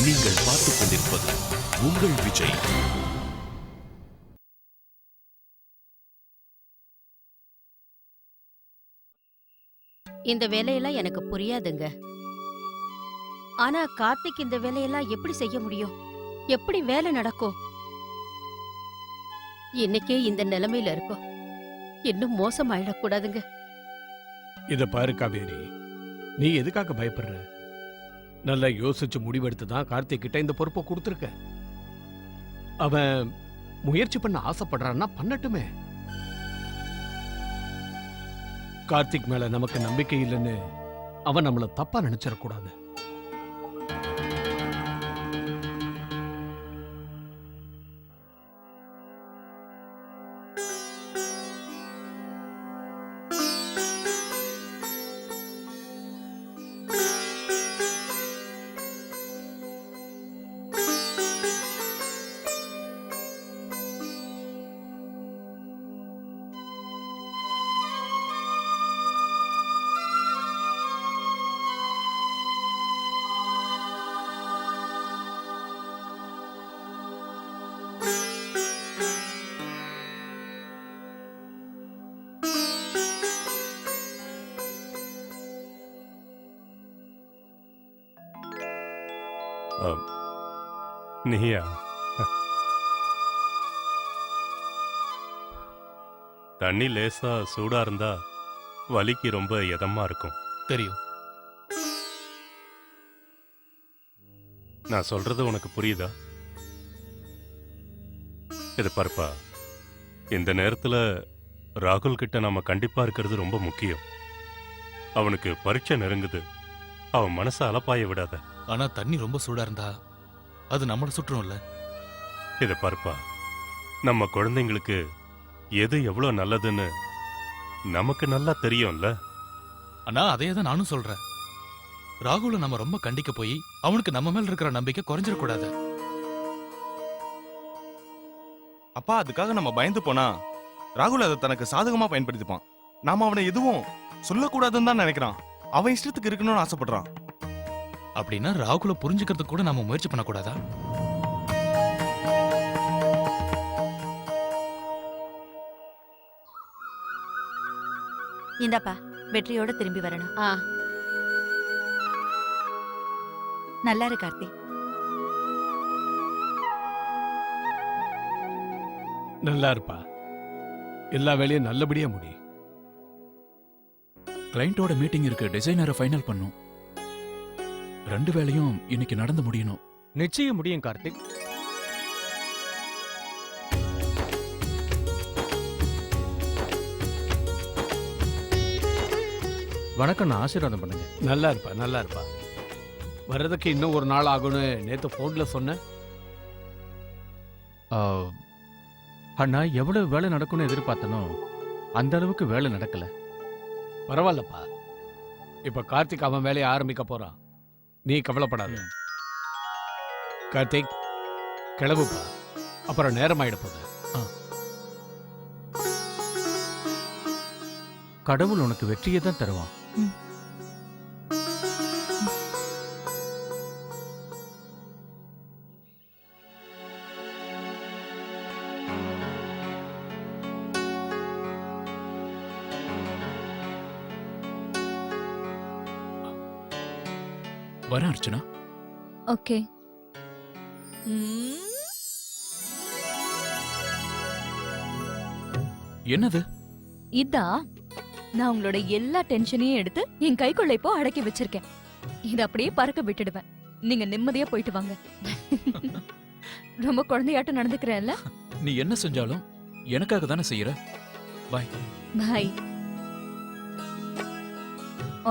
நீங்கள் பார்த்துக் கொண்டிருப்பது உங்கள் விஜய். இந்த வேலையெல்லாம் எனக்கு புரியாதுங்க. ஆனா கார்த்திக் இந்த வேலையெல்லாம் எப்படி செய்ய முடியும்? எப்படி வேலை நடக்கும்? இன்னைக்கே இந்த நிலைமையில இருக்கோம். இன்னும் மோசமாயிடக்கூடாதுங்க. இத பாரு காவேரி, நீ எதுக்காக பயப்படுற? நல்லா யோசிச்சு முடிவெடுத்து தான் கார்த்திக் கிட்ட இந்த பொறுப்பை கொடுத்துருக்க. அவன் முயற்சி பண்ண ஆசைப்படுறான்னா பண்ணட்டுமே. கார்த்திக் மேல நமக்கு நம்பிக்கை இல்லைன்னு அவன் நம்மள தப்பா நினைச்சிடக்கூடாது. நீயா? தண்ணி லேசா சூடா இருந்தா வலிக்கு ரொம்ப இதமா இருக்கும். தெரியும். நான் சொல்றது உனக்கு புரியுதா? இது பாருப்பா, இந்த நேரத்துல ராகுல் கிட்ட நாம கண்டிப்பா இருக்கிறது ரொம்ப முக்கியம். அவனுக்கு பரீட்சை நெருங்குது. அவன் மனசை அலப்பாய விடாத. ஆனா தண்ணி ரொம்ப சூடா இருந்தா அது நம்மள சுற்றும்ல. இத பாருப்பா, நம்ம குழந்தைங்களுக்கு எது எவ்வளவு நல்லதுன்னு நமக்கு நல்லா தெரியும்ல. ஆனா அதே தான் நானும் சொல்றேன். ராகுல நம்ம ரொம்ப கண்டிக்க போய் அவனுக்கு நம்ம மேல இருக்கிற நம்பிக்கை குறைஞ்சிடக்கூடாது. அப்பா, அதுக்காக நம்ம பயந்து போனா ராகுல் அதை தனக்கு சாதகமா பயன்படுத்திப்பான். நாம அவனை எதுவும் சொல்லக்கூடாதுன்னு தான் நினைக்கிறான். அவன் இஷ்டத்துக்கு இருக்கணும்னு ஆசைப்படுறான். அப்படின்னா ராகுல புரிஞ்சுக்கிறதுக்கு கூட நம்ம முயற்சி பண்ணக்கூடாதா? இந்தாப்பா, வெற்றியோட திரும்பி வரணும். நல்லா இரு கார்த்தி. நல்லா இருப்பா. எல்லா வேலையும் நல்லபடியா முடி. கிளையண்டோட மீட்டிங் இருக்கு. டிசைனரை ஃபைனல் பண்ணும். 2 வேலையும் இன்னைக்கு நடந்து முடியணும். நிச்சயம் முடியும் கார்த்திக். வணக்கம், நான் ஆசீர்வாதம் பண்ணுங்க. நல்லா இருப்பா, நல்லா இருப்பா. வர்றதுக்கு இன்னும் ஒரு நாள் ஆகும்னு நேத்து போன்ல சொன்ன. அண்ணா, எவ்வளவு வேலை நடக்கும்னு எதிர்பார்த்தனோ அந்த அளவுக்கு வேலை நடக்கல. பரவாயில்லப்பா. இப்ப கார்த்திக் அவன் வேலையை ஆரம்பிக்க போறான். நீ கவலைப்படாத. கார்த்திக், கிளம்புப்பா. அப்புறம் நேரம் ஆயிட போகுது. கடவுள் உனக்கு வெற்றியை தான் தருவான். வர அர்ச்சனா. ஓகே. என்னது? இதான் நான் உங்களோட எல்லா டென்ஷனையும் எடுத்து என் கைக்குள்ள இப்போ அடக்கி வச்சிருக்கேன். இத அப்படியே பறக்க விட்டுடுவேன். நீங்க நிம்மதியா போயிட்டு வாங்க. ரொம்ப குழந்தையாட்டம் நடந்துக்கிறேன்ல. நீ என்ன செஞ்சாலும் எனக்காக தானே செய்யற. Bye bye.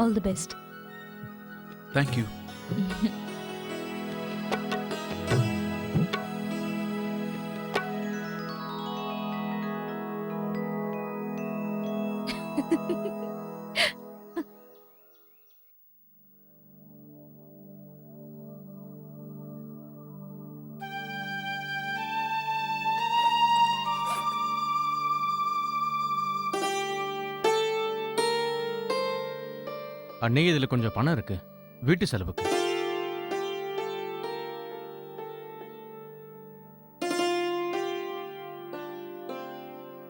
All the best. Thank you. அன்னையே இதுல கொஞ்சம் பணம் இருக்கு, வீட்டு செலவுக்கு.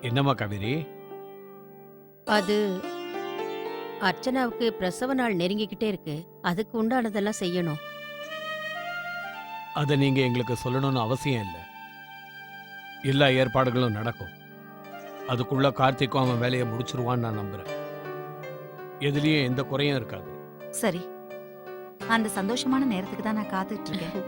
என்னம்மா காவேரி? அது அர்ச்சனாவுக்கு பிரசவ நாள் நெருங்கிக்கிட்டே இருக்கு. அதுக்கு உண்டானதெல்லாம் செய்யணும். அதை நீங்க எங்களுக்கு சொல்லணும்னு அவசியம் இல்லை. எல்லா ஏற்பாடுகளும் நடக்கும். அதுக்குள்ள கார்த்திக்கும் அவன் வேலையை முடிச்சிருவான்னு நான் நம்புறேன். எதுலயும் எந்த குறையும் இருக்காது. சரி, அந்த சந்தோஷமான நேரத்துக்கு தான் நான் காத்துட்டு இருக்கேன்.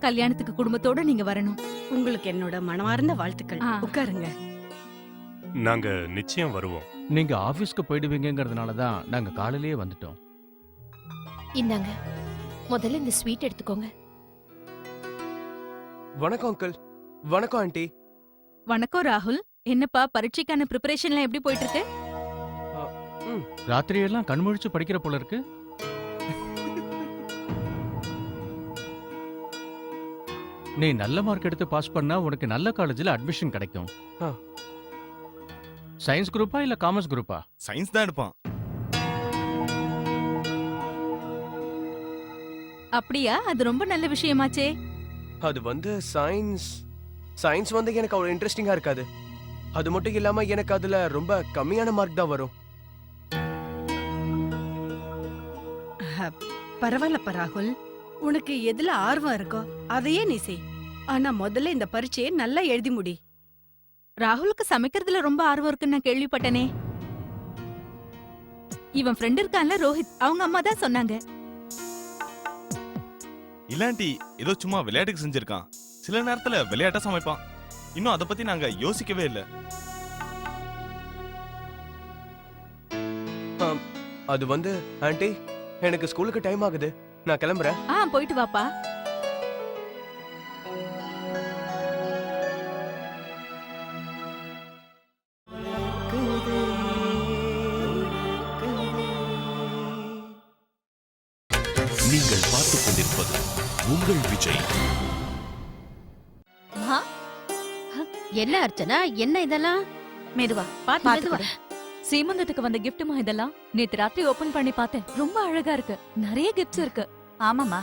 கல்யாணத்துக்கு குடும்பத்தோட நீங்க வரணும். உங்களுக்கு என்னோட மனமார்ந்த வாழ்த்துக்கள். உட்காருங்க. நாங்க நிச்சயம் வருவோம். நீங்க ஆபீஸ்க்கு போயிடுவீங்கங்கிறதுனால தான் நாங்க காலையிலேயே வந்துட்டோம். இந்தாங்க, முதல்ல இந்த ஸ்வீட் எடுத்துக்கோங்க. வணக்கம் அங்கிள். வணக்கம் ஆண்டி. வணக்கம் ராகுல். என்னப்பா பரீட்சைக்கான ப்ரிப்பரேஷன்லாம் எப்படி போயிட்டு இருக்கு? ராத்திரி எல்லாம் கண்முழிச்சு படிக்கிற போல இருக்கு. நீ நல்ல மார்க் எடுத்து பாஸ் பண்ணா உனக்கு நல்ல காலேஜ்ல அட்மிஷன் கிடைக்கும். சயின்ஸ் குரூப்பா இல்ல காமர்ஸ் குரூப்பா? சயின்ஸ் தான் எடுப்பான். அப்படியா? அது ரொம்ப நல்ல விஷயமாச்சே. அது வந்து சயின்ஸ் வந்து எனக்கு அவ்வளவு இன்ட்ரெஸ்டிங்கா இருக்காது. அது மட்டும் இல்லாம எனக்கு அதுல ரொம்ப கம்மியான மார்க் தான் வரும். பரவாயில்லப்பா ராகுல், உனக்கு எதுல ஆர்வம் இருக்கோ அதையே நீ செய். ஆனா முதல்ல இந்த பரீட்சையை நல்லா எழுதி முடி. ராகுலுக்கு சமைக்கிறதுல ரொம்ப ஆர்வம் இருக்குன்னு நான் கேள்விப்பட்டனே. இவன் ஃப்ரெண்ட் இருக்கான்ல ரோஹித், அவங்க அம்மா தான் சொன்னாங்க. இல்லாண்டி ஏதோ சும்மா விளையாட்டுக்கு செஞ்சிருக்கான். சில நேரத்துல விளையாட்டா சமைப்பான். இன்னும் அதை பத்தி நாங்க யோசிக்கவே இல்லை. அது வந்து ஆண்டி, எனக்கு ஸ்கூலுக்கு டைம் ஆகுது. நான் கிளம்புறேன். போயிட்டு வாப்பா. நீங்கள் பார்த்துக் கொண்டிருப்பது உங்கள் விஜய். என்ன அர்ச்சனா, என்ன இதெல்லாம்? மெதுவா பாத்து பாத்து மெதுவா. சீமந்தத்துக்கு வந்த கிஃப்ட்மா இதெல்லாம். நேத்து ராத்திரி ஓபன் பண்ணி பார்த்தேன். ரொம்ப அழகா இருக்கு. நிறைய கிஃப்ட்ஸ் இருக்கு. ஆமாமா,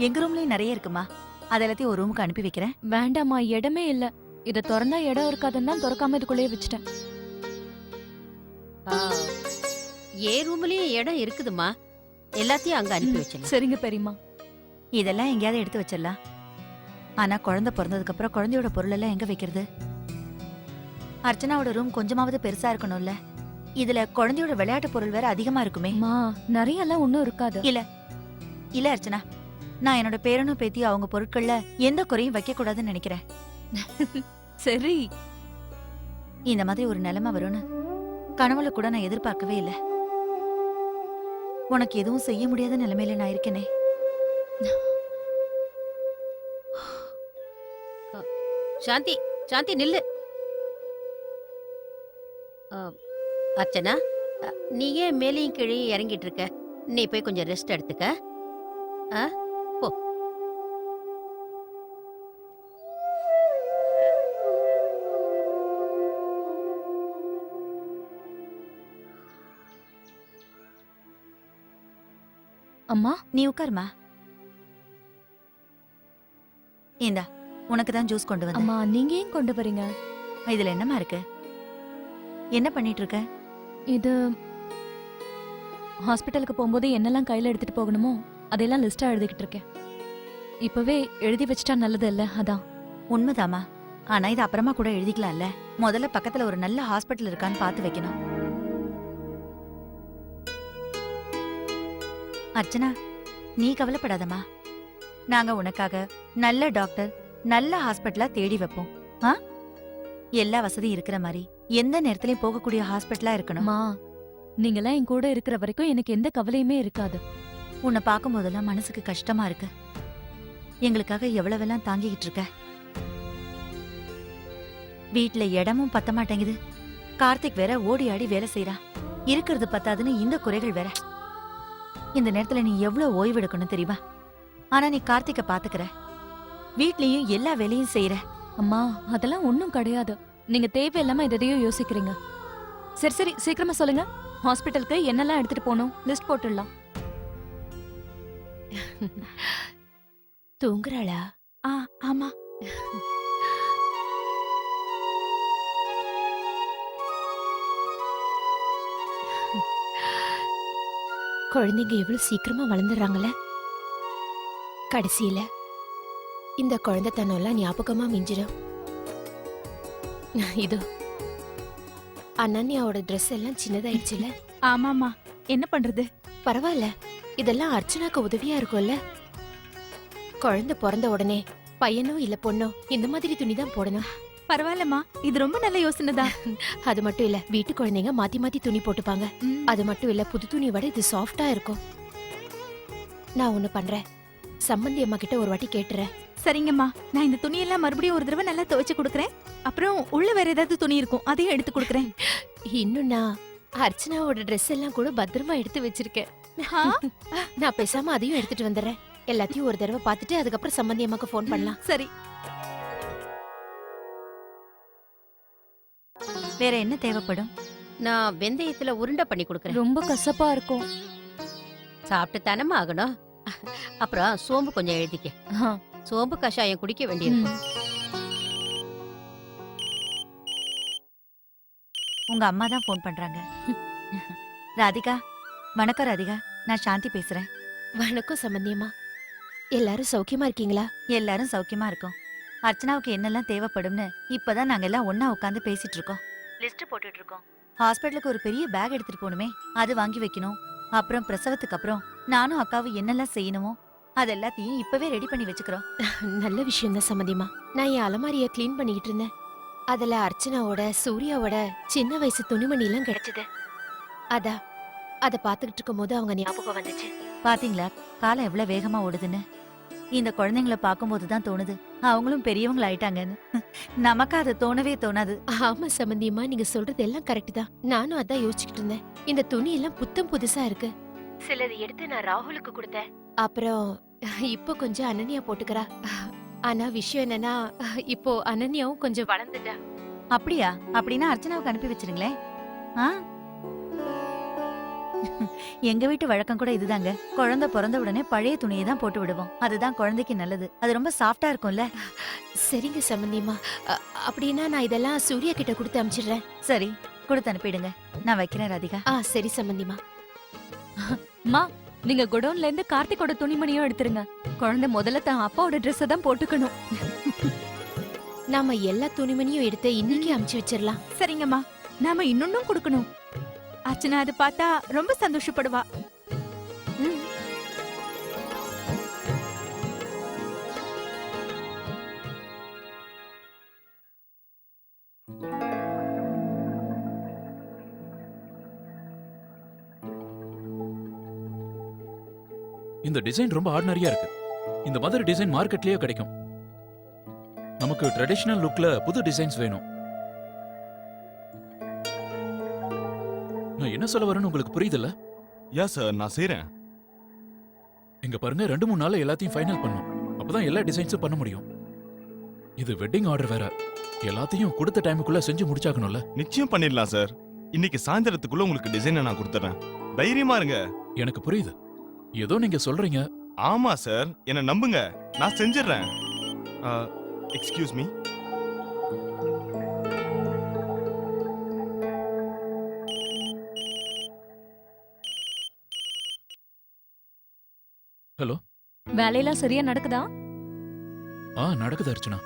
எங்க ரூம்லயும் நிறைய இருக்குமா. அது எல்லாத்தையும் ஒரு ரூமுக்கு அனுப்பி வைக்கிறேன். வேண்டாமா, இடமே இல்ல. இத திறந்தா இடம் இருக்காதுன்னு தான் திறக்காம இதுக்குள்ளேயே வச்சுட்டேன். ஏ ரூம்லயும் இடம் இருக்குதுமா. எல்லாத்தையும் அங்க அனுப்பி வச்சிடலாம். சரிங்க பெரியம்மா. இதெல்லாம் எங்கேயாவது எடுத்து வச்சிடலாம். ஆனா குழந்தை பிறந்ததுக்கு அப்புறம் குழந்தையோட பொருள் எல்லாம் எங்க வைக்கிறது? அர்ச்சனாவோட ரூம் கொஞ்சமாவது பெருசா இருக்கணும்ல. இதுல குழந்தையோட விளையாட்டு பொருள் வேற அதிகமா இருக்குமே. நிறைய எல்லாம் ஒண்ணும் இருக்காது. இல்ல அர்ச்சனா, நான் என்னோட பேரனும் பேத்தி அவங்க பொருட்கள்ல எந்த குறையும் வைக்க கூடாதுன்னு நினைக்கிறேன். சரி, இந்த மாதிரி ஒரு நிலைமை வரும்னு கனவுல கூட நான் எதிர்பார்க்கவே இல்லை. உனக்கு எதுவும் செய்ய முடியாத நிலைமையில நான் இருக்கேனே. சாந்தி, சாந்தி நில்லு. அர்ச்சனா, நீ ஏன் மேலையும் கீழே இறங்கிட்டு இருக்க? நீ போய் கொஞ்சம் ரெஸ்ட் எடுத்துக்க. போ. அம்மா நீ உட்காருமா. இந்தா, உனக்கு தான் ஜூஸ் கொண்டு வந்தேன். அம்மா, நீங்க ஏன் கொண்டு வரீங்க? இதுல என்னமா இருக்கு? என்ன பண்ணிட்டு இருக்க? இது ஹாஸ்பிட்டலுக்கு போகும்போது என்னெல்லாம் கையில எடுத்துட்டு போகணுமோ அதெல்லாம் லிஸ்டா எழுதிக்கிட்டு இருக்கேன். இப்பவே எழுதி வச்சிட்டா நல்லது இல்ல? அதான். உண்மைதாமா, ஆனா இது அப்புறமா கூட எழுதிக்கலாம்ல. முதல்ல பக்கத்துல ஒரு நல்ல ஹாஸ்பிட்டல் இருக்கான்னு பார்த்து வைக்கணும். அர்ச்சனா, நீ கவலைப்படாதம்மா. நாங்க உனக்காக நல்ல டாக்டர், நல்ல ஹாஸ்பிட்டலா தேடி வைப்போம். எல்லா வசதியும் இருக்கிற மாதிரி எந்த நேரத்திலயும் போகக்கூடிய ஹாஸ்பிட்டலா இருக்கணும். நீங்கெல்லாம் என் கூட இருக்கிற வரைக்கும் எனக்கு எந்த கவலையுமே இருக்காது. உன்னை பார்க்கும் போதெல்லாம் மனசுக்கு கஷ்டமா இருக்கு. எங்களுக்காக எவ்வளவெல்லாம் தாங்கிக்கிட்டு இருக்க. வீட்டுல இடமும் பத்த மாட்டேங்குது. கார்த்திக் வேற ஓடி ஆடி வேலை செய்யறான். இருக்கிறது பத்தாதுன்னு இந்த குறைகள் வேற. இந்த நேரத்துல நீ எவ்வளவு ஓய்வு எடுக்கணும் தெரியுமா? ஆனா நீ கார்த்திக்க பாத்துக்கிற, வீட்லயும் எல்லா வேலையும் செய்யற. அம்மா, அதெல்லாம் ஒண்ணும் கிடையாது. நீங்க தேவையில்லாம எதையும் யோசிக்கிறீங்க. சரி சரி, சீக்கிரமா சொல்லுங்க. ஹாஸ்பிட்டலுக்கு என்னெல்லாம் எடுத்துட்டு போகணும் லிஸ்ட் போட்டுடலாம். தூங்குறாளா? ஆமா. குழந்தைங்க எவ்வளவு சீக்கிரமா வளர்ந்துடுறாங்கல்ல. கடைசியில இந்த குழந்தை தன்னெல்லாம் ஞாபகமா மிஞ்சிடும். இதோ அனன்யாவோட ட்ரெஸ் எல்லாம் சின்னதாயிடுச்சுல. ஆமாமா, என்ன பண்றது? பரவாயில்ல, இதெல்லாம் அர்ச்சனாக்கு உதவியா இருக்கும்ல. குழந்தை பிறந்த உடனே பையனோ இல்ல பொண்ணோ இந்த மாதிரி துணி தான் போடணும். பரவாயில்லம்மா, இது ரொம்ப நல்ல யோசனை தான். அது மட்டும் இல்ல, வீட்டு குழந்தைங்க மாத்தி மாத்தி துணி போட்டுப்பாங்க. அது மட்டும் இல்ல, புது துணி விட இது சாஃப்டா இருக்கும். நான் ஒண்ணு பண்றேன், சம்பந்தி அம்மா கிட்ட ஒரு வாட்டி கேட்டுறேன். சரிங்கம்மா, நான் இந்த துணியெல்லாம் மறுபடியும் ஒரு தடவை நல்லா துவைச்சு கொடுக்கறேன். அப்புறம் உள்ள வேற ஏதாவது துணி இருக்கும், அதையும் எடுத்து கொடுக்கறேன். இன்னும் நான் அர்ச்சனாவோட ட்ரெஸ் எல்லாம் கூட பத்திரமா எடுத்து வச்சிருக்கேன். நான் பேசாம அதையும் எடுத்துட்டு வந்துடுறேன். எல்லாத்தையும் ஒரு தடவை பார்த்துட்டு அதுக்கப்புறம் சம்பந்தி அம்மாக்கு ஃபோன் பண்ணலாம். சரி. வேற என்ன தேவைப்படும்? நான் வெந்தயத்துல உருண்டை பண்ணி கொடுக்கறேன். ரொம்ப கசப்பா இருக்கும். சாப்பிட்டு தானமா ஆகணும். அப்புறம் சோம்பு கொஞ்சம் எழுதிக்க. சோம்பு கஷாயம் குடிக்க வேண்டியிருக்கும். உங்க அம்மா தான் ஃபோன் பண்றாங்க. ராதிகா, வணக்கம் ராதிகா, நான் சாந்தி பேசுறேன். வணக்கம் சம்பந்தி அம்மா. எல்லாரும் சௌக்கியமா இருக்கீங்களா? எல்லாரும் சௌக்கியமா இருக்கோம். அர்ச்சனாவுக்கு என்னெல்லாம் தேவைப்படும்னு இப்பதான் நாங்க எல்லாம் ஒண்ணா உட்காந்து பேசிட்டு இருக்கோம். லிஸ்ட் போட்டுட்டு இருக்கோம். ஹாஸ்பிட்டலுக்கு ஒரு பெரிய பேக் எடுத்துட்டு போகணுமே, அது வாங்கி வைக்கணும். அப்புறம் பிரசவத்துக்கு அப்புறம் நானும் அக்காவும் என்னெல்லாம் செய்யணுமோ அது எல்லாத்தையும் இப்பவே ரெடி பண்ணி வச்சுக்கிறோம். நல்ல விஷயம் தான் சம்பந்தி அம்மா. நான் என் அலமாரிய கிளீன் பண்ணிக்கிட்டு இருந்தேன். அதுல அர்ச்சனாவோட சூர்யாவோட சின்ன வயசு துணிமணி எல்லாம் கிடைச்சது. அத பாத்துக்கிட்டு இருக்கும் போது அவங்க ஞாபகம் வந்துச்சு. பாத்தீங்களா காலம் எவ்வளவு வேகமா ஓடுதுன்னு? இந்த குழந்தைங்கள பாக்கும்போது தான் தோணுது அவங்களும் பெரியவங்க ஆயிட்டாங்கன்னு. நமக்கு அது தோணவே தோணாது. ஆமா சம்பந்தியம்மா, நீங்க சொல்றது எல்லாம் கரெக்ட் தான். நானும் அதான் யோசிச்சுக்கிட்டு இருந்தேன். இந்த துணி எல்லாம் புத்தம் புதுசா இருக்கு. சிலது எடுத்து நான் ராகுலுக்கு கொடுத்தேன். அப்புறம் இப்போ கொஞ்சம் அனன்யா போட்டுக்கிறா. ஆனா விஷயம் என்னன்னா, இப்போ அனன்யாவும் கொஞ்சம் வளர்ந்துட்டா. அப்படியா? அப்படின்னா அர்ச்சனாவுக்கு அனுப்பி வச்சிருங்களேன். எங்க வீட்டு வழக்கம் கூட இதுதாங்க. குழந்தை பிறந்த உடனே பழைய துணியை தான் போட்டு விடுவோம். அதுதான் குழந்தைக்கு நல்லது. அது ரொம்ப சாஃப்டா இருக்கும்ல. சரிங்க சம்பந்தியம்மா, அப்படின்னா நான் இதெல்லாம் சூர்யா கிட்ட கொடுத்து அனுப்பிச்சிடுறேன். சரி, கொடுத்து அனுப்பிடுங்க. நான் வைக்கிறேன் ராதிகா. சரி சம்பந்தியம்மா. அம்மா, நீங்க குடோன்ல இருந்து கார்த்திகோட துணிமணியும் எடுத்துருங்க. குழந்தை முதல்ல தான் அப்பாவோட ட்ரெஸ் தான் போட்டுக்கணும். நாம எல்லா துணிமணியும் எடுத்து இன்னைக்கு அனுப்பிச்சு வச்சிடலாம். சரிங்கம்மா, நாம இன்னொன்னும் கொடுக்கணும். அர்ச்சனா அது பார்த்தா ரொம்ப சந்தோஷப்படுவா. இந்த டிசைன் ரொம்ப ஆர்டினரியா இருக்கு. இந்த மாதிரி டிசைன் மார்க்கெட்லயே கிடைக்கும். நமக்கு ட்ரெடிஷனல் லுக்ல புது டிசைன்ஸ் வேணும். நான் என்ன சொல்ல வரேன்னு உங்களுக்கு புரியுதுல்ல? யா சார், நான் செய்றேன். இங்க பாருங்க, 2-3 நாள்ல எல்லாத்தையும் ஃபைனல் பண்ணும். அப்பதான் எல்லா டிசைன்ஸும் பண்ண முடியும். இது வெட்டிங் ஆர்டர் வேற. எல்லாத்தையும் கொடுத்த டைமுக்குள்ள செஞ்சு முடிச்சாக்கணும்ல. நிச்சயம் பண்ணிடலாம் சார். இன்னைக்கு சாயந்தரத்துக்குள்ள உங்களுக்கு டிசைனை நான் கொடுத்துறேன். தைரியமா இருங்க. எனக்கு புரியுது. ஏதோ நீங்க சொல்றீங்க. ஆமா சார், என்ன நம்புங்க, நான் செஞ்சிடுறேன். Excuse me. ஹலோ. வேலையெல்லாம் சரியா நடக்குதா? நடக்குது அர்ச்சனா.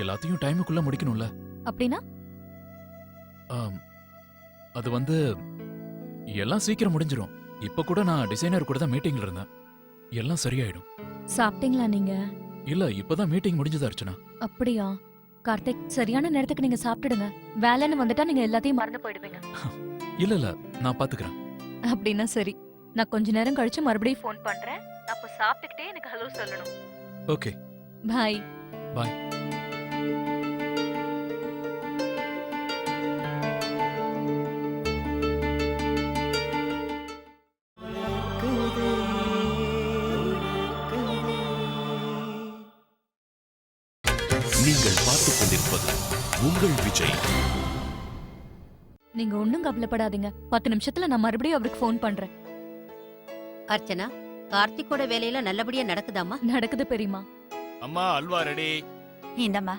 எல்லாத்தையும் டைமுக்குள்ள முடிக்கணும்ல. அப்படின்னா அது வந்து எல்லாம் சீக்கிரம் முடிஞ்சிரும். இப்ப கூட நான் டிசைனர் கூட தான் மீட்டிங்ல இருந்தேன். எல்லாம் சரியாயிடும். சாப்பிட்டீங்களா நீங்க? இல்ல, இப்பதான் மீட்டிங் முடிஞ்சது அர்ச்சனா. அப்படியா? கார்த்திக், சரியான நேரத்துக்கு நீங்க சாப்பிட்டுடுங்க. வேலைன்னு வந்துட்டா நீங்க எல்லாத்தையும் மறந்து போயிடுவீங்க. இல்ல, நான் பாத்துக்கிறேன். அப்படின்னா சரி, நான் கொஞ்ச நேரம் கழிச்சு மறுபடியும் ஃபோன் பண்றேன். அப்ப சாப்பிட்டுக்கிட்டே எனக்கு ஹலோ சொல்லணும். ஓகே, பாய். பாய். நீங்கள் பார்த்துக் கொண்டிருப்பது உங்கள் விஜய். நீங்க ஒண்ணும் கவலைப்படாதீங்க. 10 நிமிஷத்துல நான் மறுபடியும் அவருக்கு ஃபோன் பண்றேன். அர்ச்சனா, கார்த்திகோட வேலையெல்லாம் நல்லபடியா நடக்குதாமா? நடக்குது பெரியமா. அம்மா அல்வா ரெடி. இந்தம்மா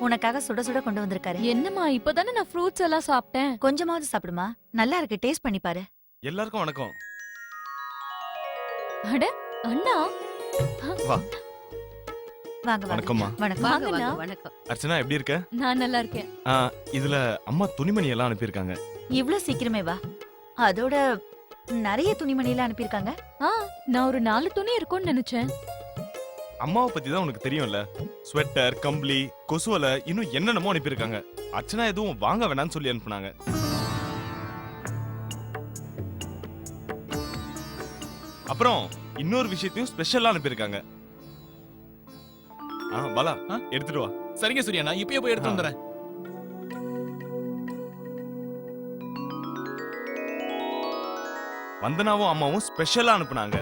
உனக்காக சுட சுட கொண்டு வந்திருக்காரு. என்னம்மா இப்பதானே நான் ஃப்ரூட்ஸ் எல்லாம் சாப்பிட்டேன். கொஞ்சமாவது சாப்பிடுமா, நல்லா இருக்கு, டேஸ்ட் பண்ணி பாரு. எல்லாருக்கும் வணக்கம். அட அண்ணா, வா. வாங்க வாங்க. வணக்கம்மா. வணக்கம். வாங்கண்ணா. வணக்கம். அர்ச்சனா எப்படி இருக்க? நான் நல்லா இருக்கேன். இதுல அம்மா துணிமணி எல்லாம் அனுப்பியிருக்காங்க. இவ்ளோ சீக்கிரமே வா. அதோட நிறைய துணிமணி எல்லாம் அனுப்பியிருக்காங்க. நான் ஒரு 4 துணி இருக்கும்னு நினைச்சேன். அம்மாவை பத்தி தான் உனக்கு தெரியும்ல. ஸ்வெட்டர், கம்பளி, கொசுவலை, இன்னும் என்னென்னமோ அனுப்பியிருக்காங்க. அர்ச்சனா எதுவும் வாங்க வேணாம்னு சொல்லி அனுப்புனாங்க. அப்புறம் இன்னொரு விஷயத்தையும் ஸ்பெஷலா அனுப்பியிருக்காங்க. பாலா, எடுத்துட்டு வா. சரிங்க சூர்யா, நான் இப்பயே போய் எடுத்து வந்துறேன். வந்தனாவும் அம்மாவும் ஸ்பெஷலா அனுப்புனாங்க.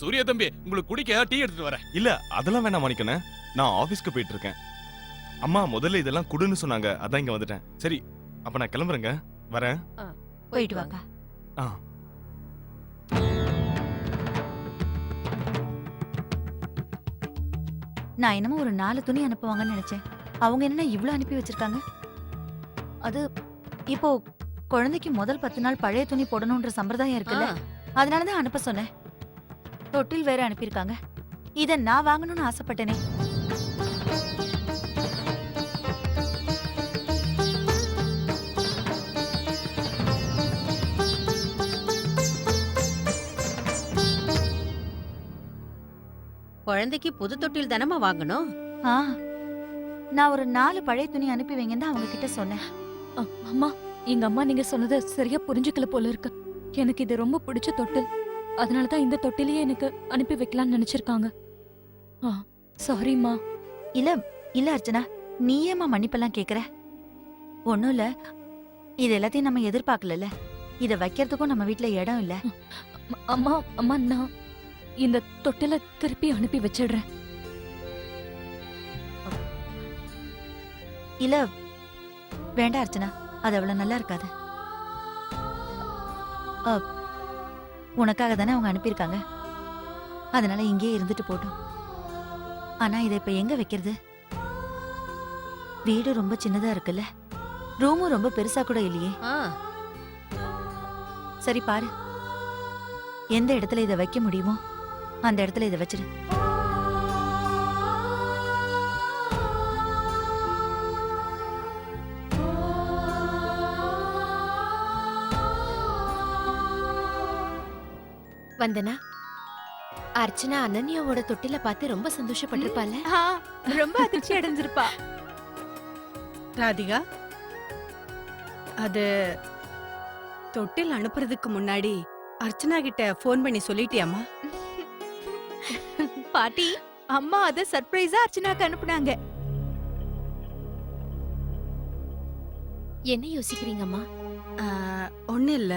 சூர்யா தம்பி, உங்களுக்கு குடிக்க டீ எடுத்துட்டு வரேன். இல்ல, அதெல்லாம் வேணாம் மணிக்கண்ணே. நான் ஆபீஸ்க்கு போயிட்டு இருக்கேன். அம்மா முதல்ல இதெல்லாம் குடுன்னு சொன்னாங்க, அதான் இங்க வந்துட்டேன். சரி, அப்ப நான் கிளம்புறேங்க. வரேன். போயிட்டு வாங்க. நான் என்னமோ ஒரு 4 துணி அனுப்புவாங்கன்னு நினைச்சேன். அவங்க என்ன இவ்ளோ அனுப்பி வச்சிருக்காங்க? அது இப்போ குழந்தைக்கு முதல் 10 நாள் பழைய துணி போடணும்ன்ற சம்பிரதாயம் இருக்குல்ல, அதனாலதான் அனுப்ப சொன்னேன். தொட்டில் வேற அனுப்பியிருக்காங்க. இத நான் வாங்கணும்னு ஆசைப்பட்டேனே. குழந்தைக்கு புது தொட்டில் தானமா வாங்கணும். நான் ஒரு 4 பழைய துணி அனுப்பி வைங்கன்னு அவங்க கிட்ட சொன்னேன். அம்மா, எங்க அம்மா நீங்க சொன்னதை சரியா புரிஞ்சுக்கல போல இருக்கு. எனக்கு இது ரொம்ப பிடிச்ச தொட்டில். அதனாலதான் இந்த தொட்டிலேயே எனக்கு அனுப்பி வைக்கலாம்னு நினைச்சிருக்காங்க. சாரிம்மா. இல்ல இல்ல அர்ச்சனா, நீ ஏமா மன்னிப்பெல்லாம் கேக்குற? ஒண்ணும் இல்ல, இது எல்லாத்தையும் நம்ம எதிர்பார்க்கல. இத வைக்கிறதுக்கும் நம்ம வீட்ல இடம் இல்ல. அம்மா அம்மா, நான் இந்த தொட்டில திருப்பி அனுப்பி வச்சிடுறேன். இல்ல வேண்டாம் அர்ச்சனா, அது அவ்வளவு நல்லா இருக்காது. உனக்காக தானே அவங்க அனுப்பியிருக்காங்க, அதனால இங்கே இருந்துட்டு போட்டோம். ஆனா இதை இப்ப எங்க வைக்கிறது? வீடு ரொம்ப சின்னதா இருக்குல்ல, ரூமும் ரொம்ப பெருசா கூட இல்லையே. சரி பாரு, எந்த இடத்துல இதை வைக்க முடியுமோ அந்த இடத்துல இதை வச்சிரு. வந்தனா, அர்ச்சனா அனன்யாவோட தொட்டில பார்த்து ரொம்ப சந்தோஷப்பட்டிருப்பால. ரொம்ப அதிர்ச்சி அடைஞ்சிருப்பா. ராதிகா, அது தொட்டில் அனுப்புறதுக்கு முன்னாடி அர்ச்சனா கிட்ட ஃபோன் பண்ணி சொல்லிட்டியாமா? பாட்டி, அம்மா அத சர்ப்ரைஸா அர்ச்சனாக்கு அனுப்புனாங்க. என்ன யோசிக்கிறீங்கம்மா? ஒண்ணு இல்ல,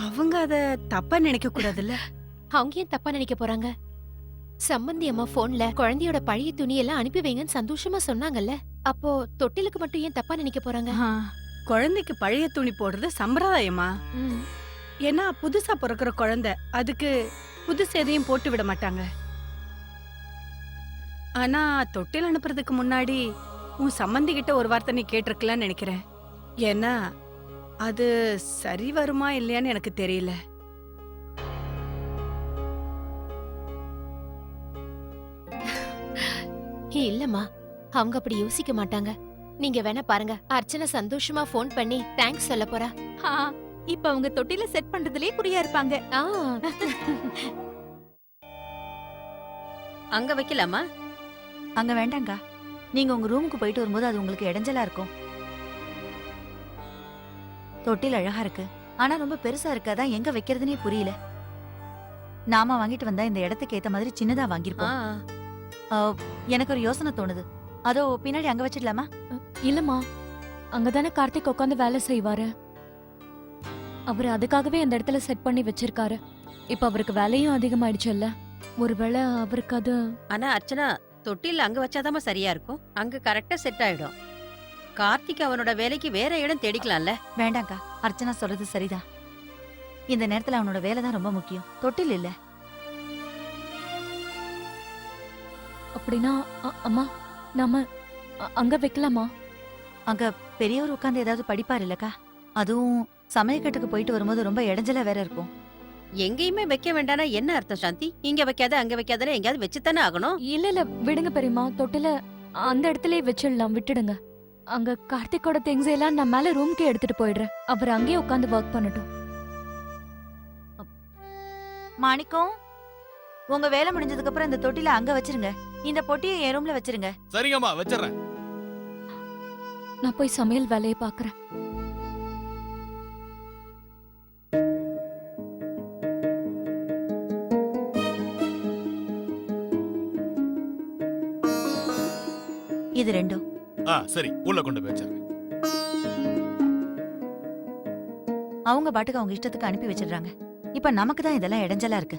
அவங்க அத தப்பா நினைக்க கூடாதுல்ல. அவங்க ஏன் தப்பா நினைக்க போறாங்க? சம்பந்தி அம்மா போன்ல குழந்தையோட பழைய துணி எல்லாம் அனுப்பி வைங்கன்னு சந்தோஷமா சொன்னாங்கல்ல, அப்போ தொட்டிலுக்கு மட்டும் ஏன் தப்பா நினைக்க போறாங்க? குழந்தைக்கு பழைய துணி போடுறது சம்பிரதாயமா? ஏன்னா புதுசா பிறக்கிற குழந்தை, அதுக்கு புதுசு எதையும் போட்டு விட மாட்டாங்க. ஆனா தொட்டில் அனுப்புறதுக்கு முன்னாடி உன் சம்பந்தி கிட்ட ஒரு வார்த்தை நீ கேட்டிருக்கலாம்னு நினைக்கிறேன். ஏன்னா அது சரி வருமா இல்லையான்னு எனக்கு தெரியல. இல்லம்மா, அவங்க அப்படி யோசிக்க மாட்டாங்க. நீங்க வேணா பாருங்க, அர்ச்சனா சந்தோஷமா போன் பண்ணி தேங்க்ஸ் சொல்ல போறா. இப்ப அவங்க தொட்டில செட் பண்றதுலயே குறியா இருப்பாங்க. அங்க வைக்கலாமா? அங்க வேண்டாங்க, நீங்க உங்க ரூமுக்கு போயிட்டு வரும்போது அது உங்களுக்கு இடைஞ்சலா இருக்கும். தொட்டில் அழகா இருக்கு, ஆனா ரொம்ப பெருசா இருக்காதான் எங்க வைக்கிறதுனே புரியல. நாம வாங்கிட்டு வந்தா இந்த இடத்துக்கு ஏத்த மாதிரி சின்னதா வாங்கிருப்போம். எனக்கு ஒரு யோசனை தோணுது, அதோ பின்னாடி அங்க வச்சிடலாமா? இல்லம்மா, அங்கதானே கார்த்திக் உட்காந்து வேலை செய்வாரு. அவரு அதுக்காகவே அந்த இடத்துல செட் பண்ணி வச்சிருக்காரு. இப்ப அவருக்கு வேலையும் அதிகமாயிடுச்சுல்ல, ஒருவேளை அவருக்கு அது. ஆனா அர்ச்சனா, தொட்டில் அங்க வச்சாதாம சரியா இருக்கும். அங்க கரெக்டா செட் ஆயிடும். கார்த்திக் அவனோட வேலைக்கு வேற இடம் தேடிக்கலாம்ல. வேண்டாம்க்கா, அர்ச்சனா சொல்றது சரிதான். இந்த நேரத்துல அவனோட வேலை தான் ரொம்ப முக்கியம், தொட்டில் இல்ல. அப்படின்னா அம்மா நாம அங்க வைக்கலாமா? அங்க பெரியவர் உட்கார்ந்து ஏதாவது படிப்பார் இல்லக்கா. அதுவும் சமயக்கட்டுக்கு போயிட்டு வரும்போது ரொம்ப இடைஞ்சலா வேற இருக்கும். எங்கேயுமே வைக்க வேண்டானா என்ன அர்த்தம் சாந்தி? இங்க வைக்காத அங்க வைக்காதல எங்கயாவது வச்சுத்தானே ஆகணும். இல்ல விடுங்க பெரியம்மா, தொட்டில அந்த இடத்துலயே வச்சிடலாம், விட்டுடுங்க. அங்க கார்த்திக்கோட திங்ஸ் எல்லாம் நான் மேல ரூம்க்கே எடுத்துட்டு போயிடுறேன். அவர் அங்கேயே உட்காந்து ஒர்க் பண்ணட்டும். மாணிக்கம், உங்க வேலை முடிஞ்சதுக்கு அப்புறம் இந்த தொட்டில அங்க வச்சிருங்க. இந்த பொட்டியை என் ரூம்ல வச்சிருங்க. சரிங்கம்மா, வச்சிடறேன். நான் போய் சமையல் வேலையை பாக்குறேன். இது ரெண்டும் சரி, உள்ள கொண்டு போய் வச்சிடறேன். அவங்க பாட்டுக்கு அவங்க இஷ்டத்துக்கு அனுப்பி வச்சிடுறாங்க. இப்ப நமக்கு தான் இதெல்லாம் இடைஞ்சலா இருக்கு.